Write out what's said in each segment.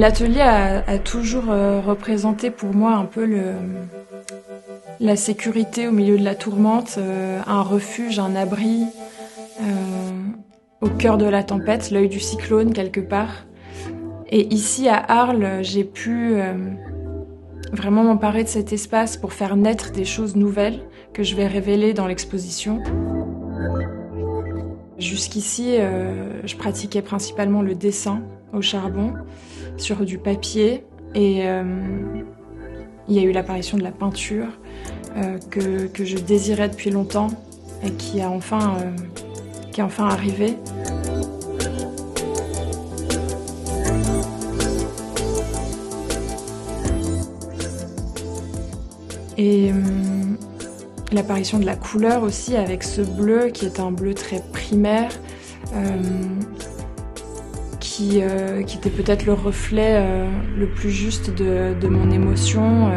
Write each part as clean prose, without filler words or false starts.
L'atelier a toujours représenté pour moi un peu la sécurité au milieu de la tourmente, un refuge, un abri, au cœur de la tempête, l'œil du cyclone quelque part. Et ici à Arles, j'ai pu vraiment m'emparer de cet espace pour faire naître des choses nouvelles que je vais révéler dans l'exposition. Jusqu'ici, je pratiquais principalement le dessin au charbon, sur du papier, et il y a eu l'apparition de la peinture que je désirais depuis longtemps et qui est enfin arrivée. Et l'apparition de la couleur aussi, avec ce bleu qui est un bleu très primaire, qui était peut-être le reflet le plus juste de mon émotion.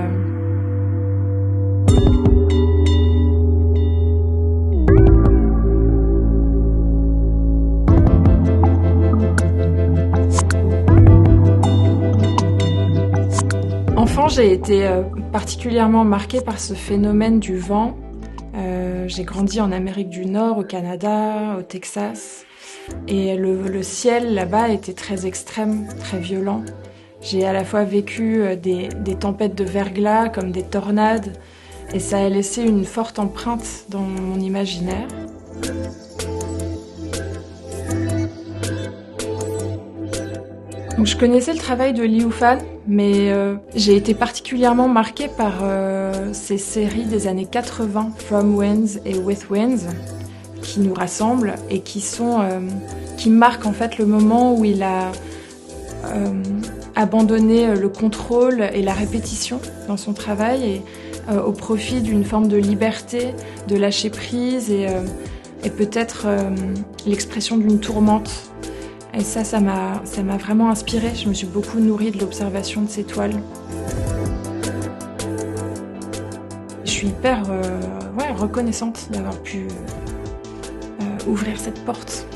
Enfant, j'ai été particulièrement marquée par ce phénomène du vent. J'ai grandi en Amérique du Nord, au Canada, au Texas. Et le ciel là-bas était très extrême, très violent. J'ai à la fois vécu des tempêtes de verglas comme des tornades, et ça a laissé une forte empreinte dans mon imaginaire. Donc, je connaissais le travail de Liu Fan, mais j'ai été particulièrement marquée par ces séries des années 80, From Winds et With Winds, qui nous rassemblent et qui marquent en fait le moment où il a abandonné le contrôle et la répétition dans son travail, et au profit d'une forme de liberté, de lâcher prise et peut-être l'expression d'une tourmente. Et ça m'a vraiment inspirée. Je me suis beaucoup nourrie de l'observation de ces toiles. Je suis hyper reconnaissante d'avoir pu ouvrir cette porte.